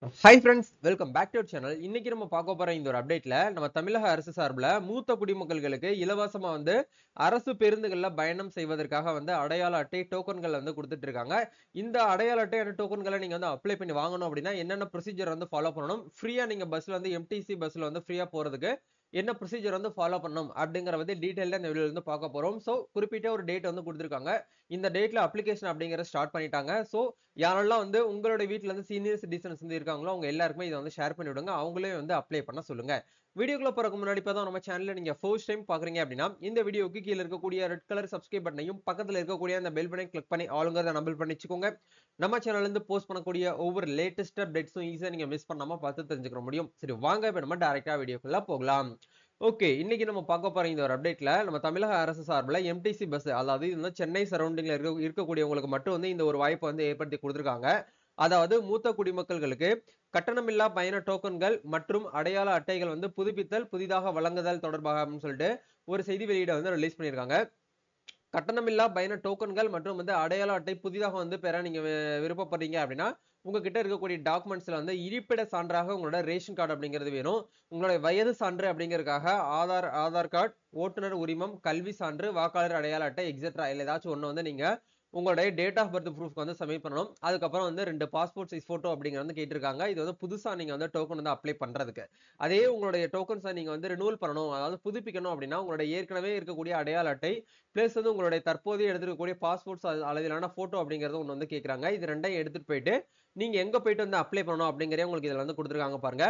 Hi friends, welcome back to our channel. இன்னைக்கு நம்ம பார்க்க போற இந்த ஒரு அப்டேட்ல நம்ம தமிழக அரசு சார்பில் மூத்த குடிமக்களுக்கு இலவசமா அரசு பேருந்துகள்ல பயணம் செய்வதற்காக அடையாள அட்டை டோக்கன்கள் கொடுத்துட்டு இருக்காங்க. இந்த அடையாள அட்டை டோக்கன்களை நீங்க அப்ளை பண்ணி வாங்கணும் அப்படின்னா என்னென்ன ப்ரொசீஜர் ஃபாலோ பண்ணணும், ஃப்ரீயா நீங்க பஸ்ல எம்டிசி பஸ்ல ஃப்ரீயா போறதுக்கு என்ன ப்ரொசீஜர் ஃபாலோ பண்ணணும் அப்படிங்கிற டீடைல்டா இந்த வீடியோல பார்க்க போறோம். சோ குறிப்பிட்ட ஒரு டேட் கொடுத்திருக்காங்க. இந்த டேட்ல அப்ளிகேஷன் அப்படிங்கறத ஸ்டார்ட் பண்ணிட்டாங்க. சோ யாரெல்லாம் உங்களோட வீட்ல சீனியர் சிட்டிசன்ஸ் இருக்காங்களோ அவங்க எல்லாருக்குமே இதை ஷேர் பண்ணி விடுங்க. அவங்களே அப்ளை பண்ண சொல்லுங்க. வீடியோக்குள்ள போறதுக்கு முன்னாடி இப்பதான் நம்ம சேனல்ல நீங்க ஃபர்ஸ்ட் டைம் பாக்குறீங்க அப்படின்னா இந்த வீடியோக்கு கீழ இருக்கக்கூடிய ரெட் கலர் சப்ஸ்கிரைப் பட்டனையும் பக்கத்துல இருக்கக்கூடிய அந்த பெல் பட்டனை கிளிக் பண்ணி ஆளுங்கிறத நம்பல் பண்ணி வச்சுக்கோங்க. நம்ம சேனல்ல இருந்து போஸ்ட் பண்ணக்கூடிய ஒவ்வொரு லேட்டஸ்ட் அப்டேட்ஸும் ஈஸியா நீங்க மிஸ் பண்ணாம பார்த்து தெரிஞ்சுக்க முடியும். சரி வாங்க இப்ப நம்ம டைரக்டா வீடியோக்குள்ள போகலாம். ஓகே, இன்னைக்கு நம்ம பார்க்க போற இந்த ஒரு அப்டேட்ல நம்ம தமிழக அரசு சார்பில் எம்டிசி பஸ், அதாவது சென்னை சரௌண்டிங்ல இருக்கக்கூடியவங்களுக்கு மட்டும் இந்த ஒரு வாய்ப்பை ஏற்படுத்தி கொடுத்திருக்காங்க. அதாவது மூத்த குடிமக்களுக்கு கட்டணமில்லா பயண டோக்கன்கள் மற்றும் அடையாள அட்டைகள் புதுப்பித்தல் புதிதாக வழங்குதல் தொடர்பாக அப்படின்னு சொல்லிட்டு ஒரு செய்தி வெளியீட ரிலீஸ் பண்ணியிருக்காங்க. கட்டணமில்லா பயண டோக்கன்கள் மற்றும் அடையாள அட்டை புதிதாக பெற நீங்க விருப்பப்படுறீங்க அப்படின்னா உங்ககிட்ட இருக்கக்கூடிய டாக்குமெண்ட்ஸ்ல இருப்பிட சான்றாக உங்களோட ரேஷன் கார்டு அப்படிங்கிறது வேணும். உங்களுடைய வயது சான்று அப்படிங்கிறதுக்காக ஆதார் கார்டு, ஓட்டுநர் உரிமம், கல்வி சான்று, வாக்காளர் அடையாள அட்டை எக்ஸெட்ரா இல்ல ஏதாச்சும் ஒண்ணு நீங்க உங்களுடைய date of birth proof submit பண்ணணும். அதுக்கப்புறம் 2 பாஸ்போர்ட் சைஸ் போட்டோ அப்படிங்கிறது கேட்டிருக்காங்க. இது புதுசா நீங்க டோக்கன் அப்ளை பண்றதுக்கு. அதே உங்களுடைய டோக்கன்ஸை நீங்க ரினூவல் பண்ணணும், அதாவது புதுப்பிக்கணும் அப்படின்னா உங்களுடைய ஏற்கனவே இருக்கக்கூடிய அடையாள அட்டை பிளஸ் உங்களுடைய தற்போதைய எடுத்துக்கூடிய பாஸ்போர்ட் அளவிலான போட்டோ அப்படிங்கறது ஒண்ணு கேக்குறாங்க. இது ரெண்டையும் எடுத்துட்டு போயிட்டு நீங்க எங்க போயிட்டு அப்ளை பண்ணணும் அப்படிங்கறத உங்களுக்கு இதுல கொடுத்திருக்காங்க பாருங்க.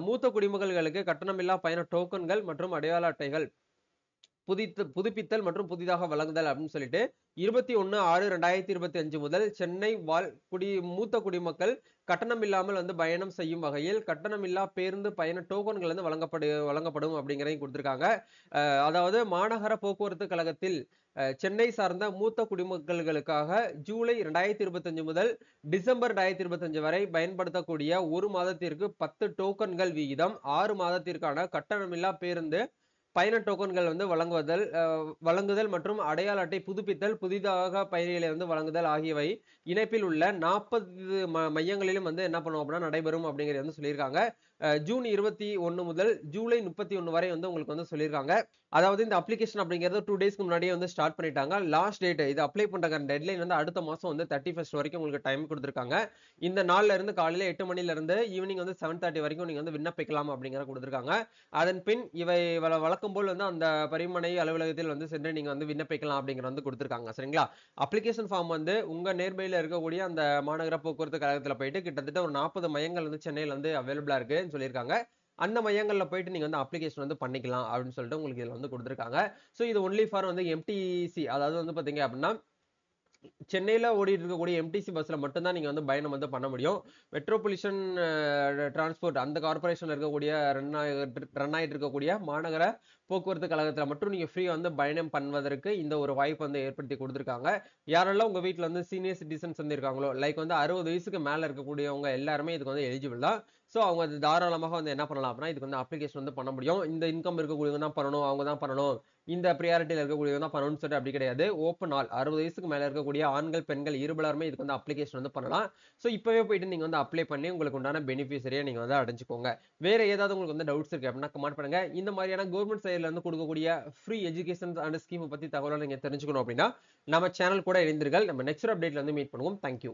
மூத்த குடிமக்களுக்கு கட்டணமில்லா பயண டோக்கன்கள் மற்றும் அடையாள அட்டைகள் புதுப்பித்தல் மற்றும் புதிதாக வழங்குதல் அப்படின்னு சொல்லிட்டு 21/6/2025 முதல் சென்னை வாழ் மூத்த குடிமக்கள் கட்டணம் இல்லாமல் பயணம் செய்யும் வகையில் கட்டணமில்லா பேருந்து பயண டோக்கன்கள் வழங்கப்படும் அப்படிங்கறதையும் கொடுத்திருக்காங்க. அதாவது மாநகர போக்குவரத்து கழகத்தில் சென்னை சார்ந்த மூத்த குடிமக்களுக்காக ஜூலை 2025 முதல் டிசம்பர் 2025 வரை பயன்படுத்தக்கூடிய ஒரு மாதத்திற்கு 10 டோக்கன்கள் வீதம் 6 மாதத்திற்கான கட்டணமில்லா பேருந்து பயண டோக்கன்கள் வழங்குதல் மற்றும் அடையாள அட்டை புதுப்பித்தல் புதிதாக பயணிகளை வழங்குதல் ஆகியவை இணைப்பில் உள்ள 40 மையங்களிலும் என்ன பண்ணுவோம் அப்படின்னா நடைபெறும் அப்படிங்கிறது சொல்லியிருக்காங்க. ஜூன் 21 முதல் ஜூலை 31 வரை உங்களுக்கு சொல்லியிருக்காங்க. அதாவது இந்த அப்ளிகேஷன் அப்படிங்கிறது 2 டேஸ்க்கு முன்னாடியே ஸ்டார்ட் பண்ணிட்டாங்க. லாஸ்ட் டேட் இது அப்ளை பண்ற டெட்லைன் அடுத்த மாசம் 31 வரைக்கும் உங்களுக்கு டைம் கொடுத்திருக்காங்க. இந்த நாள்ல இருந்து காலையில 8 மணில இருந்து ஈவினிங் 7:30 வரைக்கும் நீங்க விண்ணப்பிக்கலாம் அப்படிங்கறத கொடுத்திருக்காங்க. அதன் பின் இவை வழக்கம் போல் அந்த பரிமனை அலுவலகத்தில் சென்று நீங்க விண்ணப்பிக்கலாம் அப்படிங்கறது கொடுத்திருக்காங்க. சரிங்களா? அப்ளிகேஷன் ஃபார்ம் உங்க நேர்மையில இருக்கக்கூடிய அந்த மாநகர போக்குவரத்து கழகத்துல போயிட்டு கிட்டத்தட்ட ஒரு 40 மையங்கள் சென்னையில அவைலபிளா இருக்குன்னு சொல்லியிருக்காங்க. அந்த மையங்கள்ல போயிட்டு நீங்க அப்ளிகேஷன் பண்ணிக்கலாம் அப்படின்னு சொல்லிட்டு உங்களுக்கு இதுல கொடுத்திருக்காங்க. சோ இது ஒன்லி ஃபார் எம்டிசி, அதாவது பாத்தீங்க அப்படின்னா சென்னையில ஓடிட்டு இருக்கக்கூடிய எம்டிசி பஸ்ல மட்டும்தான் நீங்க பயணம் பண்ண முடியும். மெட்ரோபாலிட்டன் டிரான்ஸ்போர்ட் அந்த கார்பரேஷன்ல இருக்கக்கூடிய ரன் ஆயிட்டு இருக்கக்கூடிய மாநகர போக்குவரத்து கழகத்துல மட்டும் நீங்க ஃப்ரீ பயணம் பண்ணுவதற்கு இந்த ஒரு வாய்ப்பு ஏற்படுத்தி கொடுத்திருக்காங்க. யாரெல்லாம் உங்க வீட்டுல சீனியர் சிட்டிசன்ஸ் இருக்காங்களோ லைக் 60 வயசுக்கு மேல இருக்கக்கூடியவங்க எல்லாருமே இதுக்கு எலிஜிபிள் தான். சோ அவங்க தாராளமாக என்ன பண்ணலாம் அப்படின்னா இதுக்கு அப்ளிகேஷன் பண்ண முடியும். இந்த இன்கம் இருக்கக்கூடியவங்க தான் பண்ணணும், அவங்க தான் பண்ணணும், இந்த ப்ரியாரிட்டியில இருக்கக்கூடியவங்க தான் பண்ணணும்னு சொல்லிட்டு அப்படி கிடையாது. ஓப்பன் ஆல் 60 வயசுக்கு மேல இருக்கக்கூடிய ஆண்கள் பெண்கள் இருபலாருமே இதுக்கு அப்ளிகேஷன் பண்ணலாம். சோ இப்பவே போயிட்டு நீங்க அப்ளை பண்ணி உங்களுக்கு உண்டான பெனிஃபிஷரியா நீங்க அடைஞ்சுக்கோங்க. வேற ஏதாவது உங்களுக்கு டவுட்ஸ் இருக்கு அப்படின்னா கமெண்ட் பண்ணுங்க. இந்த மாதிரியான கவர்மெண்ட் சைடுல கொடுக்கக்கூடிய ஃப்ரீ எஜுகேஷன் அண்ட் ஸ்கீம் பத்தி தகவலை நீங்க தெரிஞ்சுக்கணும் அப்படின்னா நம்ம சேனல் கூட இணைந்தீர்கள். நம்ம நெக்ஸ்ட் அப்டேட்ல மீட் பண்ணுவோம். தேங்க்யூ.